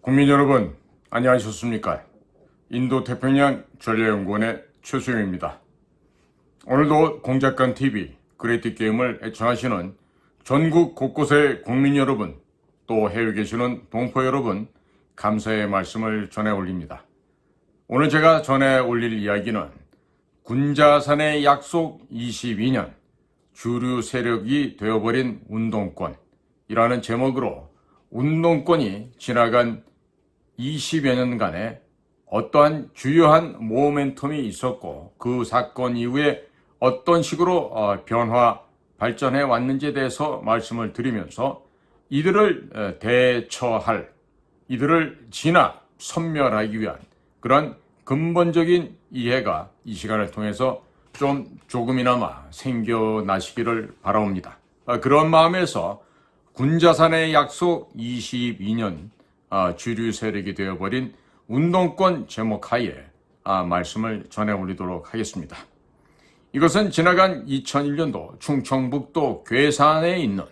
국민 여러분, 안녕하셨습니까? 인도태평양 전략연구원의 최수영입니다. 오늘도 공작관TV 그레이트게임을 애청하시는 전국 곳곳의 국민 여러분, 또 해외에 계시는 동포 여러분, 감사의 말씀을 전해 올립니다. 오늘 제가 전해 올릴 이야기는 군자산의 약속 22년, 주류 세력이 되어버린 운동권이라는 제목으로 운동권이 지나간 20여 년간에 어떠한 주요한 모멘텀이 있었고 그 사건 이후에 어떤 식으로 변화, 발전해 왔는지에 대해서 말씀을 드리면서 이들을 대처할, 이들을 진압, 섬멸하기 위한 그런 근본적인 이해가 이 시간을 통해서 조금이나마 생겨나시기를 바라옵니다. 그런 마음에서 군자산의 약속 22년 주류 세력이 되어버린 운동권 제목하에 말씀을 전해올리도록 하겠습니다. 이것은 지나간 2001년도 충청북도 괴산에 있는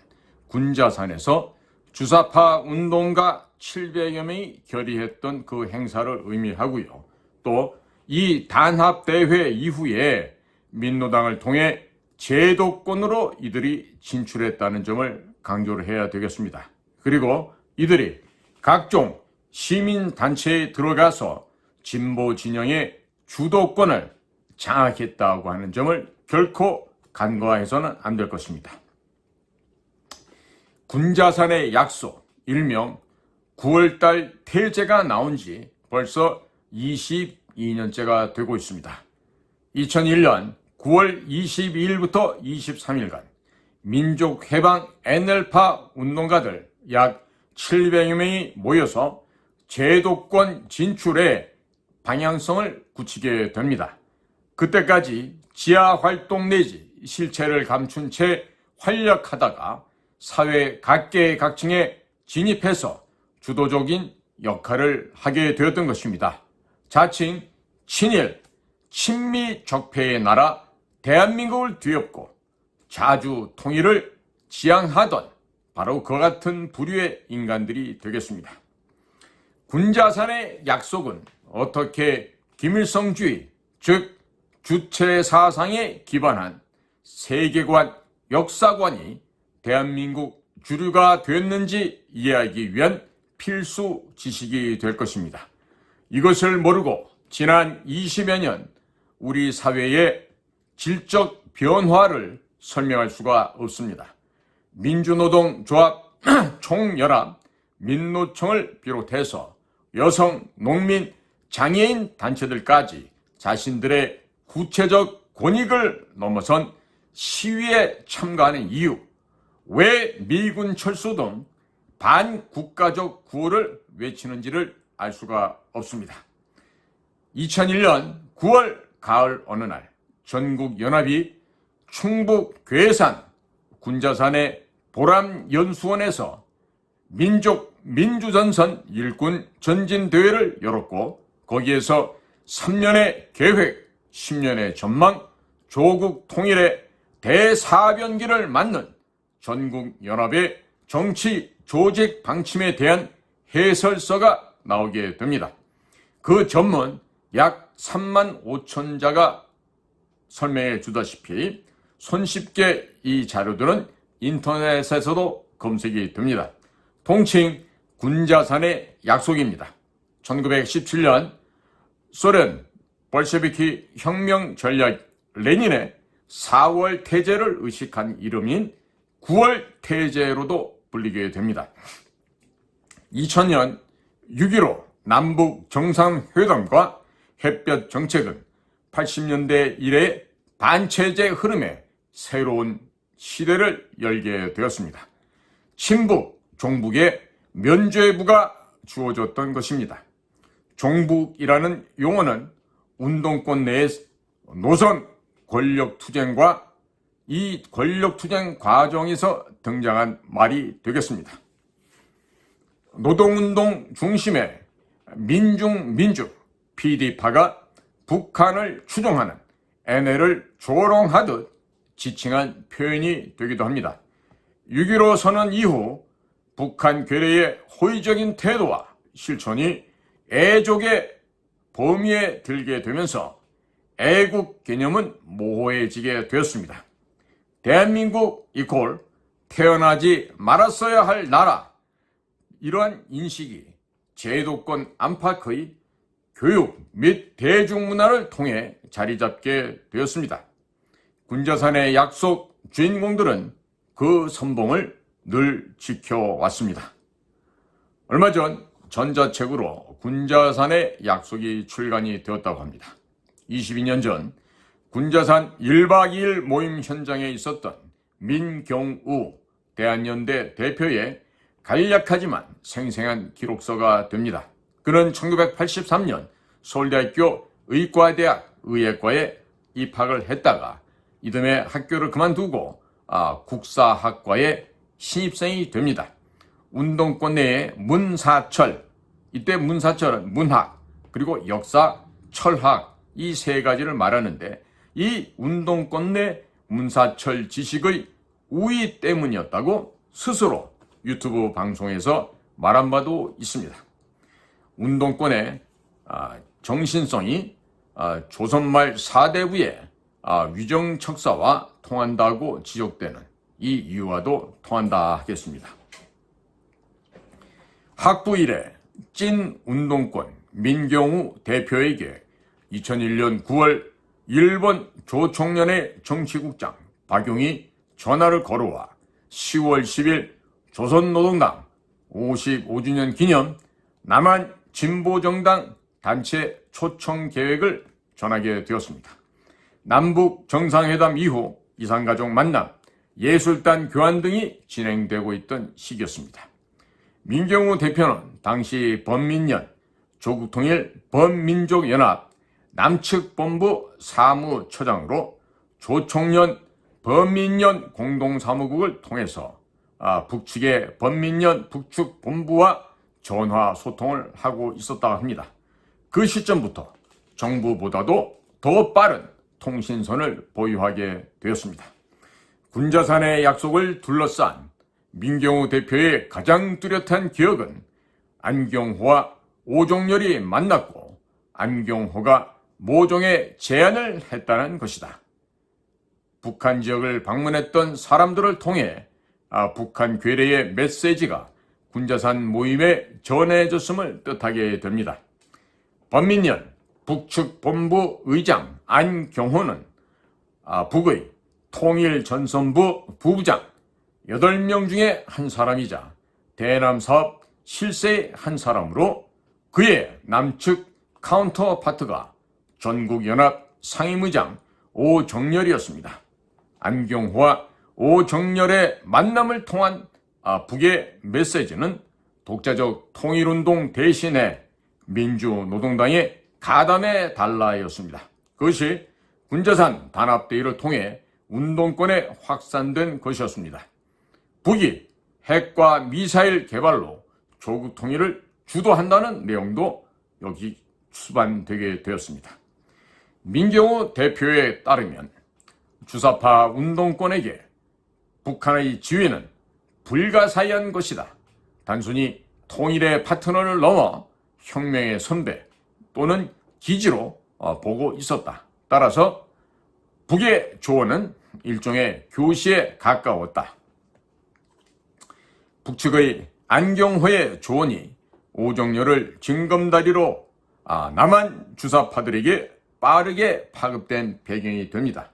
군자산에서 주사파 운동가 700여 명이 결의했던 그 행사를 의미하고요. 또 이 단합대회 이후에 민노당을 통해 제도권으로 이들이 진출했다는 점을 강조를 해야 되겠습니다. 그리고 이들이 각종 시민단체에 들어가서 진보 진영의 주도권을 장악했다고 하는 점을 결코 간과해서는 안 될 것입니다. 군자산의 약속, 일명 9월달 태제가 나온 지 벌써 22년째가 되고 있습니다. 2001년 9월 22일부터 23일간 민족해방 NL파 운동가들 약 700여 명이 모여서 제도권 진출의 방향성을 굳히게 됩니다. 그때까지 지하활동 내지 실체를 감춘 채 활약하다가 사회 각계각층에 진입해서 주도적인 역할을 하게 되었던 것입니다. 자칭 친일, 친미 적폐의 나라 대한민국을 뒤엎고 자주 통일을 지향하던 바로 그 같은 부류의 인간들이 되겠습니다. 군자산의 약속은 어떻게 김일성주의, 즉 주체사상에 기반한 세계관, 역사관이 대한민국 주류가 됐는지 이해하기 위한 필수 지식이 될 것입니다. 이것을 모르고 지난 20여 년 우리 사회의 질적 변화를 설명할 수가 없습니다. 민주노동조합 총연합, 민노총을 비롯해서 여성, 농민, 장애인 단체들까지 자신들의 구체적 권익을 넘어선 시위에 참가하는 이유, 왜 미군 철수 등 반국가적 구호를 외치는지를 알 수가 없습니다. 2001년 9월 가을 어느 날 전국연합이 충북 괴산 군자산의 보람연수원에서 민주전선 일군 전진대회를 열었고 거기에서 3년의 계획, 10년의 전망, 조국 통일의 대사변기를 맞는 전국연합의 정치 조직 방침에 대한 해설서가 나오게 됩니다. 그 전문 약 3만 5천 자가 설명해 주다시피 손쉽게 이 자료들은 인터넷에서도 검색이 됩니다. 통칭 군자산의 약속입니다. 1917년 소련 볼셰비키 혁명 전략 레닌의 4월 태제를 의식한 이름인 9월 태제로도 불리게 됩니다. 2000년 6.15 남북 정상회담과 햇볕 정책은 80년대 이래 반체제 흐름에 새로운 시대를 열게 되었습니다. 친북, 종북의 면죄부가 주어졌던 것입니다. 종북이라는 용어는 운동권 내의 노선 권력투쟁과 이 권력투쟁 과정에서 등장한 말이 되겠습니다. 노동운동 중심의 민중, PD파가 북한을 추종하는 NL을 조롱하듯 지칭한 표현이 되기도 합니다. 6.15 선언 이후 북한 괴뢰의 호의적인 태도와 실천이 애족의 범위에 들게 되면서 애국 개념은 모호해지게 되었습니다. 대한민국 이퀄 태어나지 말았어야 할 나라, 이러한 인식이 제도권 안팎의 교육 및 대중문화를 통해 자리 잡게 되었습니다. 군자산의 약속 주인공들은 그 선봉을 늘 지켜왔습니다. 얼마 전 전자책으로 군자산의 약속이 출간이 되었다고 합니다. 22년 전 군자산 1박 2일 모임 현장에 있었던 민경우 대한연대 대표의 간략하지만 생생한 기록서가 됩니다. 그는 1983년 서울대학교 의과대학 의예과에 입학을 했다가 이듬해 학교를 그만두고 국사학과에 신입생이 됩니다. 운동권 내에 문사철, 이때 문사철은 문학, 그리고 역사, 철학, 이 세 가지를 말하는데 이 운동권 내 문사철 지식의 우위 때문이었다고 스스로 유튜브 방송에서 말한 바도 있습니다. 운동권의 정신성이 조선말 사대부의 위정척사와 통한다고 지적되는 이 이유와도 통한다 하겠습니다. 학부 이래 찐 운동권 민경우 대표에게 2001년 9월 일본 조총련의 정치국장 박용이 전화를 걸어와 10월 10일 조선노동당 55주년 기념 남한 진보정당 단체 초청 계획을 전하게 되었습니다. 남북 정상회담 이후 이산가족 만남, 예술단 교환 등이 진행되고 있던 시기였습니다. 민경우 대표는 당시 범민련, 조국통일 범민족연합 남측본부 사무처장으로 조총련 범민련 공동사무국을 통해서 북측의 범민련 북측본부와 전화 소통을 하고 있었다고 합니다. 그 시점부터 정부보다도 더 빠른 통신선을 보유하게 되었습니다. 군자산의 약속을 둘러싼 민경우 대표의 가장 뚜렷한 기억은 안경호와 오종렬이 만났고 안경호가 모종의 제안을 했다는 것이다. 북한 지역을 방문했던 사람들을 통해 북한 괴뢰의 메시지가 군자산 모임에 전해졌음을 뜻하게 됩니다. 범민련 북측본부 의장 안경호는 북의 통일전선부 부부장 8명 중에 한 사람이자 대남사업 실세의 한 사람으로 그의 남측 카운터파트가 전국연합 상임의장 오정렬이었습니다. 안경호와 오정렬의 만남을 통한 북의 메시지는 독자적 통일운동 대신에 민주노동당의 가담의 달라였습니다. 그것이 군자산 단합대회를 통해 운동권에 확산된 것이었습니다. 북이 핵과 미사일 개발로 조국 통일을 주도한다는 내용도 여기 수반되게 되었습니다. 민경우 대표에 따르면 주사파 운동권에게 북한의 지위는 불가사의한 것이다. 단순히 통일의 파트너를 넘어 혁명의 선배 또는 기지로 보고 있었다. 따라서 북의 조언은 일종의 교시에 가까웠다. 북측의 안경호의 조언이 오정렬을 징검다리로 남한 주사파들에게 빠르게 파급된 배경이 됩니다.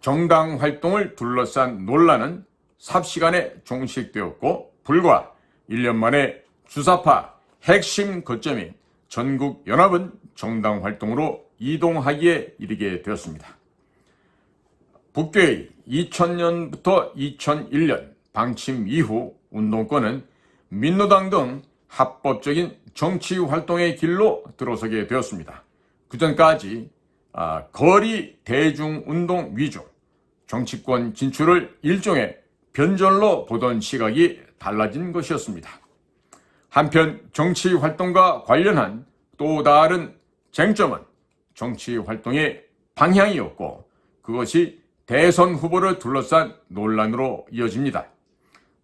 정당 활동을 둘러싼 논란은 삽시간에 종식되었고 불과 1년 만에 주사파 핵심 거점인 전국연합은 정당 활동으로 이동하기에 이르게 되었습니다. 북괴의 2000년부터 2001년 방침 이후 운동권은 민노당 등 합법적인 정치 활동의 길로 들어서게 되었습니다. 그전까지 거리 대중운동 위주 정치권 진출을 일종의 변절로 보던 시각이 달라진 것이었습니다. 한편 정치 활동과 관련한 또 다른 쟁점은 정치 활동의 방향이었고 그것이 대선 후보를 둘러싼 논란으로 이어집니다.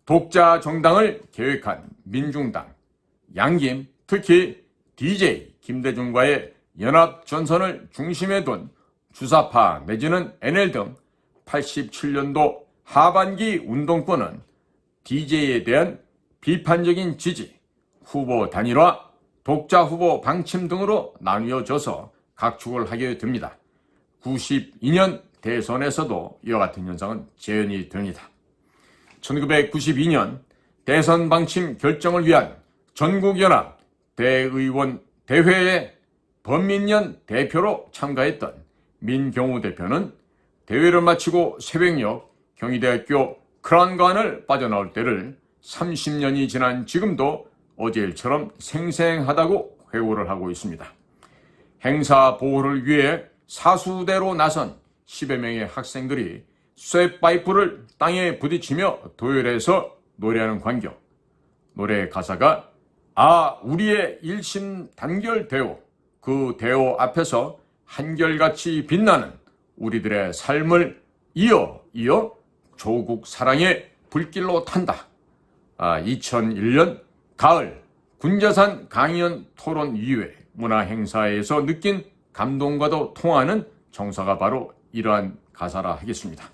독자 정당을 계획한 민중당, 양김, 특히 DJ 김대중과의 연합전선을 중심에 둔 주사파 내지는 NL 등 87년도 하반기 운동권은 DJ에 대한 비판적인 지지, 후보 단일화, 독자 후보 방침 등으로 나뉘어져서 각축을 하게 됩니다. 92년 대선에서도 이와 같은 현상은 재현이 됩니다. 1992년 대선 방침 결정을 위한 전국연합 대의원 대회에 범민련 대표로 참가했던 민경우 대표는 대회를 마치고 새벽녘 경희대학교 크란관을 빠져나올 때를 30년이 지난 지금도 어제 일처럼 생생하다고 회고를 하고 있습니다. 행사 보호를 위해 사수대로 나선 10여 명의 학생들이 쇠파이프를 땅에 부딪히며 도열해서 노래하는 광경. 노래 가사가 우리의 일심 단결 대오, 그 대오 앞에서 한결같이 빛나는 우리들의 삶을 이어 조국 사랑의 불길로 탄다. 2001년 가을 군자산 강연 토론 이외 문화 행사에서 느낀 감동과도 통하는 정서가 바로 이러한 가사라 하겠습니다.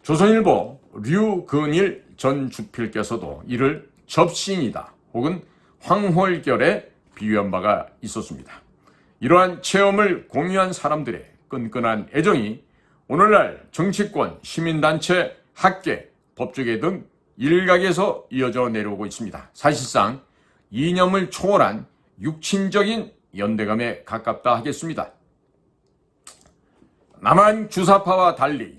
조선일보 류근일 전 주필께서도 이를 접신이다 혹은 황홀결에 비유한 바가 있었습니다. 이러한 체험을 공유한 사람들의 끈끈한 애정이 오늘날 정치권, 시민단체, 학계, 법조계 등 일각에서 이어져 내려오고 있습니다. 사실상 이념을 초월한 육친적인 연대감에 가깝다 하겠습니다. 남한 주사파와 달리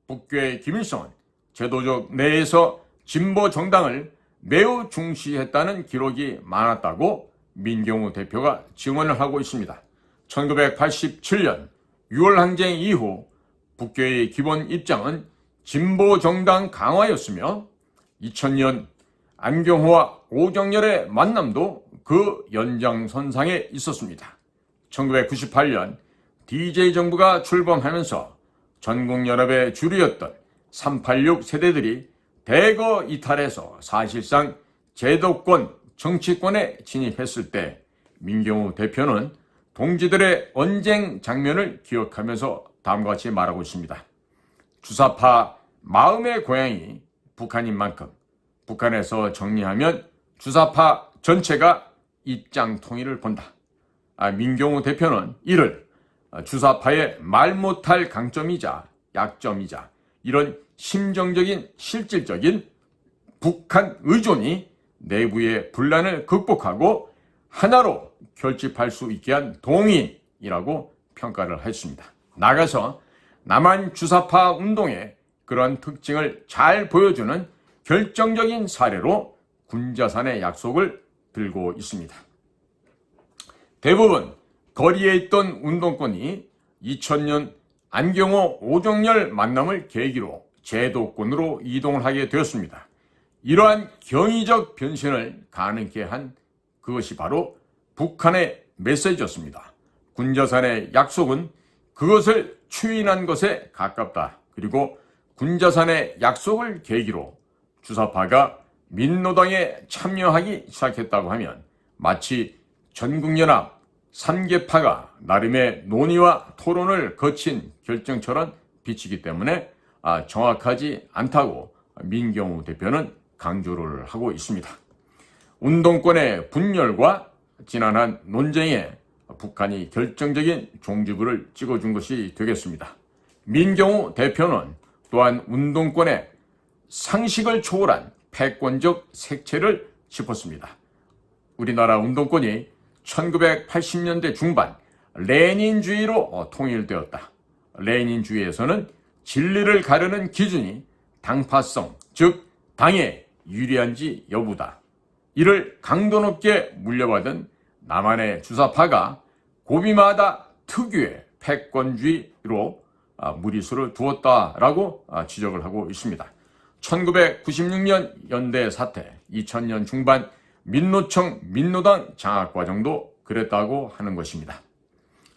북괴 김일성은 제도적 내에서 진보 정당을 매우 중시했다는 기록이 많았다고 민경우 대표가 증언을 하고 있습니다. 1987년 6월 항쟁 이후 북괴의 기본 입장은 진보 정당 강화였으며 2000년 안경호와 오정열의 만남도 그 연장선상에 있었습니다. 1998년 DJ 정부가 출범하면서 전국연합의 주류였던 386 세대들이 대거 이탈해서 사실상 제도권, 정치권에 진입했을 때 민경우 대표는 동지들의 언쟁 장면을 기억하면서 다음과 같이 말하고 있습니다. 주사파 마음의 고향이 북한인 만큼 북한에서 정리하면 주사파 전체가 입장 통일을 본다. 민경우 대표는 이를 주사파의 말 못할 강점이자 약점이자 이런 심정적인 실질적인 북한 의존이 내부의 분란을 극복하고 하나로 결집할 수 있게 한 동인이라고 평가를 했습니다. 나아가서 남한 주사파 운동의 그런 특징을 잘 보여주는 결정적인 사례로 군자산의 약속을 들고 있습니다. 대부분 거리에 있던 운동권이 2000년 안경호 오정열 만남을 계기로 제도권으로 이동을 하게 되었습니다. 이러한 경이적 변신을 가능케 한 그것이 바로 북한의 메시지였습니다. 군자산의 약속은 그것을 추인한 것에 가깝다. 그리고 군자산의 약속을 계기로 주사파가 민노당에 참여하기 시작했다고 하면 마치 전국연합 3개파가 나름의 논의와 토론을 거친 결정처럼 비치기 때문에 정확하지 않다고 민경우 대표는 강조를 하고 있습니다. 운동권의 분열과 지난한 논쟁에 북한이 결정적인 종지부를 찍어준 것이 되겠습니다. 민경우 대표는 또한 운동권의 상식을 초월한 패권적 색채를 짚었습니다. 우리나라 운동권이 1980년대 중반 레닌주의로 통일되었다. 레닌주의에서는 진리를 가르는 기준이 당파성, 즉 당에 유리한지 여부다. 이를 강도 높게 물려받은 남한의 주사파가 고비마다 특유의 패권주의로 무리수를 두었다라고 지적을 하고 있습니다. 1996년 연대 사태, 2000년 중반 민노총 민노당 장악과정도 그랬다고 하는 것입니다.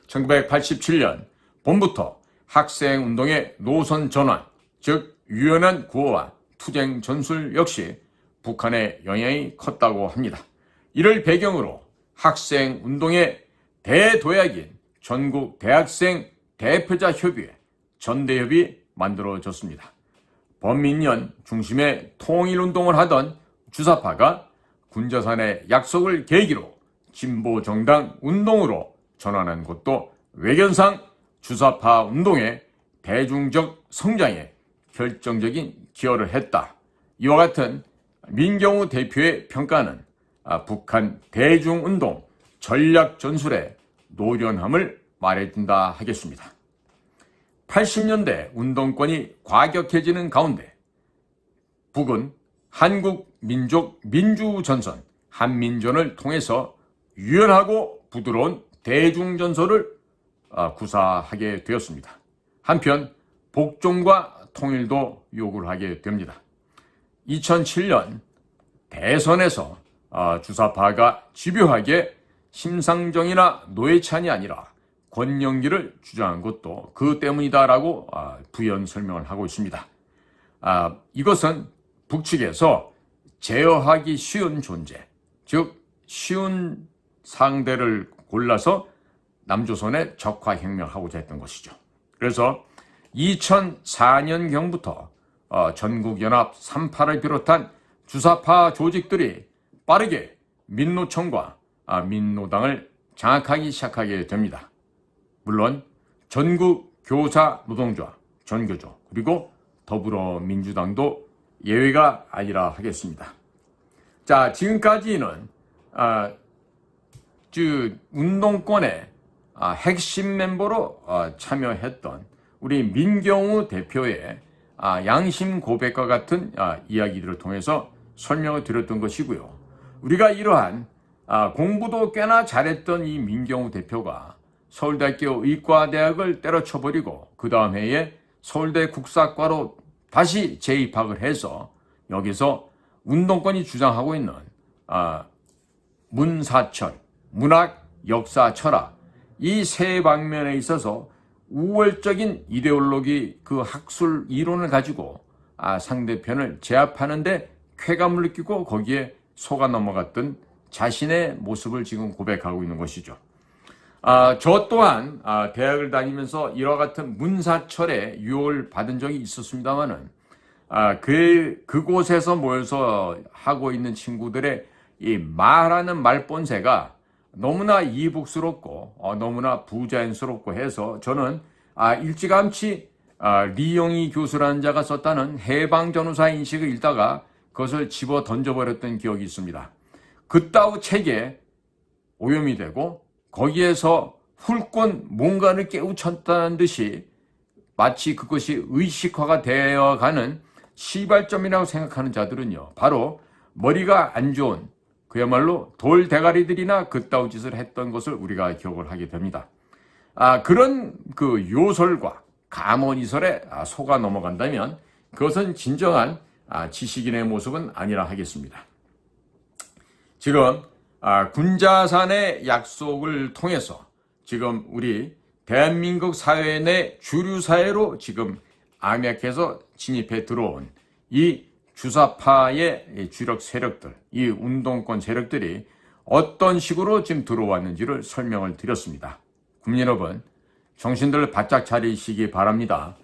1987년 봄부터 학생운동의 노선 전환, 즉 유연한 구호와 투쟁 전술 역시 북한의 영향이 컸다고 합니다. 이를 배경으로 학생 운동의 대도약인 전국 대학생 대표자 협의회 전대협이 만들어졌습니다. 범민련 중심의 통일운동을 하던 주사파가 군자산의 약속을 계기로 진보정당 운동으로 전환한 것도 외견상 주사파 운동의 대중적 성장에 결정적인 기여를 했다. 이와 같은 민경우 대표의 평가는 북한 대중운동 전략 전술의 노련함을 말해준다 하겠습니다. 80년대 운동권이 과격해지는 가운데 북은 한국민족 민주전선 한민전을 통해서 유연하고 부드러운 대중전선을 구사하게 되었습니다. 한편 복종과 통일도 요구를 하게 됩니다. 2007년 대선에서 주사파가 집요하게 심상정이나 노회찬이 아니라 권영기를 주장한 것도 그 때문이다라고 부연 설명을 하고 있습니다. 이것은 북측에서 제어하기 쉬운 존재, 즉 쉬운 상대를 골라서 남조선에 적화혁명하고자 했던 것이죠. 그래서 2004년경부터 전국연합 38을 비롯한 주사파 조직들이 빠르게 민노총과 민노당을 장악하기 시작하게 됩니다. 물론 전국교사노동조합, 전교조, 그리고 더불어민주당도 예외가 아니라 하겠습니다. 자, 지금까지는 운동권의 핵심 멤버로 참여했던 우리 민경우 대표의 양심 고백과 같은 이야기들을 통해서 설명을 드렸던 것이고요. 우리가 이러한 공부도 꽤나 잘했던 이 민경우 대표가 서울대학교 의과대학을 때려쳐버리고 그 다음 해에 서울대 국사과로 다시 재입학을 해서 여기서 운동권이 주장하고 있는 문사철, 문학, 역사, 철학 이 세 방면에 있어서 우월적인 이데올로기 그 학술 이론을 가지고 상대편을 제압하는데 쾌감을 느끼고 거기에 속아 넘어갔던 자신의 모습을 지금 고백하고 있는 것이죠. 저 또한 대학을 다니면서 이와 같은 문사철에 유혹을 받은 적이 있었습니다만은 그곳에서 모여서 하고 있는 친구들의 이 말하는 말본새가 너무나 이북스럽고 너무나 부자연스럽고 해서 저는 일찌감치 리영희 교수라는 자가 썼다는 해방전후사 인식을 읽다가 그것을 집어 던져버렸던 기억이 있습니다. 그따위 책에 오염이 되고 거기에서 훌건 뭔가를 깨우쳤다는 듯이 마치 그것이 의식화가 되어가는 시발점이라고 생각하는 자들은요, 바로 머리가 안 좋은 그야말로 돌대가리들이나 그따위 짓을 했던 것을 우리가 기억을 하게 됩니다. 그런 그 요설과 감언이설에 속아 넘어간다면 그것은 진정한 지식인의 모습은 아니라 하겠습니다. 지금 군자산의 약속을 통해서 지금 우리 대한민국 사회 내 주류 사회로 지금 암약해서 진입해 들어온 이 주사파의 주력 세력들, 이 운동권 세력들이 어떤 식으로 지금 들어왔는지를 설명을 드렸습니다. 국민 여러분, 정신들 바짝 차리시기 바랍니다.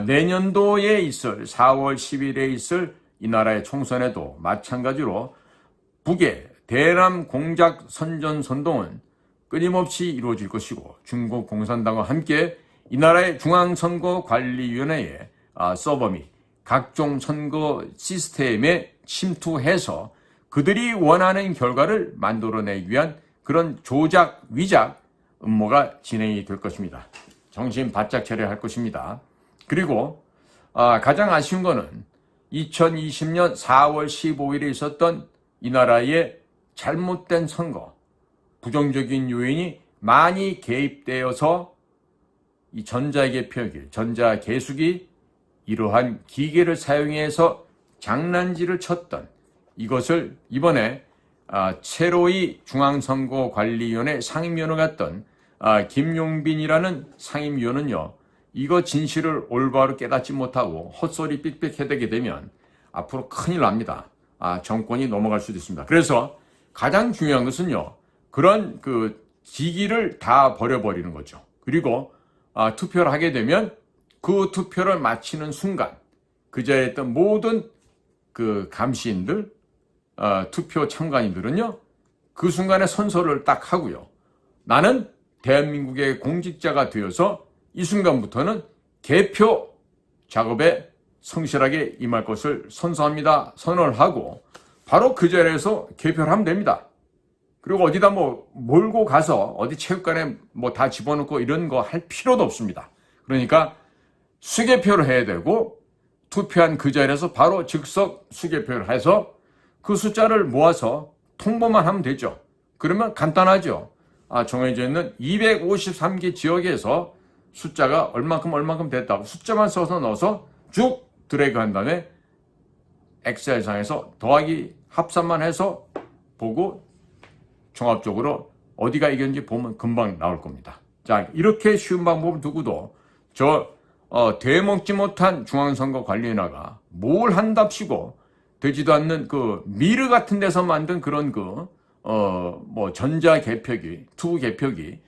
내년도에 있을 4월 10일에 있을 이 나라의 총선에도 마찬가지로 북의 대남 공작 선전 선동은 끊임없이 이루어질 것이고 중국 공산당과 함께 이 나라의 중앙선거관리위원회의 서버 및 각종 선거 시스템에 침투해서 그들이 원하는 결과를 만들어내기 위한 그런 조작, 위작 음모가 진행이 될 것입니다. 정신 바짝 차려야 할 것입니다. 그리고 가장 아쉬운 거는 2020년 4월 15일에 있었던 이 나라의 잘못된 선거, 부정적인 요인이 많이 개입되어서 이 전자개표기, 전자개수기 이러한 기계를 사용해서 장난질을 쳤던 이것을 이번에 최로이 중앙선거관리위원회 상임위원을 갔던 김용빈이라는 상임위원은요, 이거 진실을 올바로 깨닫지 못하고 헛소리 삑삑 해대게 되면 앞으로 큰일 납니다. 정권이 넘어갈 수도 있습니다. 그래서 가장 중요한 것은요, 그런 그 기기를 다 버려버리는 거죠. 그리고 투표를 하게 되면 그 투표를 마치는 순간 그 자리에 있던 모든 그 감시인들, 투표 참관인들은요, 그 순간에 선서를 딱 하고요. 나는 대한민국의 공직자가 되어서 이 순간부터는 개표 작업에 성실하게 임할 것을 선서합니다. 선언을 하고 바로 그 자리에서 개표를 하면 됩니다. 그리고 어디다 뭐 몰고 가서 어디 체육관에 뭐 다 집어넣고 이런 거 할 필요도 없습니다. 그러니까 수개표를 해야 되고 투표한 그 자리에서 바로 즉석 수개표를 해서 그 숫자를 모아서 통보만 하면 되죠. 그러면 간단하죠. 정해져 있는 253개 지역에서 숫자가 얼만큼 됐다고 숫자만 써서 넣어서 쭉 드래그 한 다음에 엑셀상에서 더하기 합산만 해서 보고 종합적으로 어디가 이겼는지 보면 금방 나올 겁니다. 자, 이렇게 쉬운 방법을 두고도 되먹지 못한 중앙선거관리위원회가 뭘 한답시고 되지도 않는 그 미르 같은 데서 만든 그런 전자개표기, 투개표기,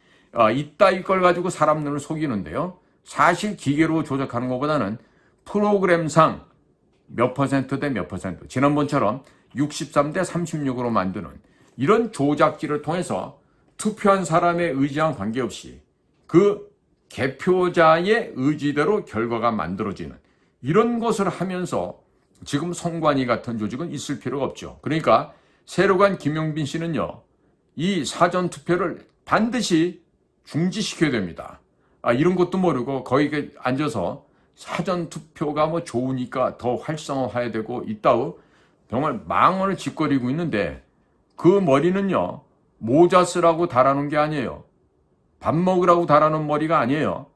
이따위 걸 가지고 사람들을 속이는데요. 사실 기계로 조작하는 것보다는 프로그램상 몇 퍼센트 대 몇 퍼센트, 지난번처럼 63대 36으로 만드는 이런 조작기를 통해서 투표한 사람의 의지와 관계없이 그 개표자의 의지대로 결과가 만들어지는 이런 것을 하면서 지금 선관위 같은 조직은 있을 필요가 없죠. 그러니까 새로 간 김용빈 씨는요, 이 사전투표를 반드시 중지시켜야 됩니다. 이런 것도 모르고 거기 앉아서 사전투표가 뭐 좋으니까 더 활성화해야 되고 있다고 정말 망언을 짓거리고 있는데 그 머리는요, 모자 쓰라고 달아놓은 게 아니에요. 밥 먹으라고 달아놓은 머리가 아니에요.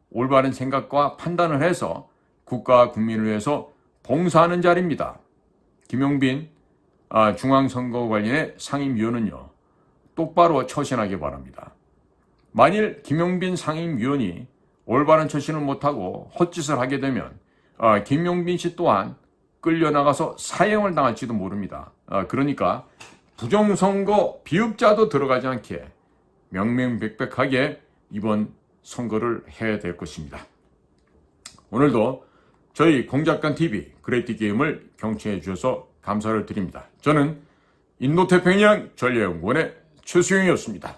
올바른 생각과 판단을 해서 국가와 국민을 위해서 봉사하는 자리입니다. 김용빈 중앙선거관리의 상임위원은요, 똑바로 처신하기 바랍니다. 만일 김용빈 상임위원이 올바른 처신을 못하고 헛짓을 하게 되면 김용빈 씨 또한 끌려나가서 사형을 당할지도 모릅니다. 그러니까 부정선거 비읍자도 들어가지 않게 명명백백하게 이번 선거를 해야 될 것입니다. 오늘도 저희 공작관TV 그레이트 게임을 경청해 주셔서 감사를 드립니다. 저는 인도태평양 전략연구원의 최수영이었습니다.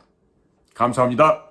감사합니다.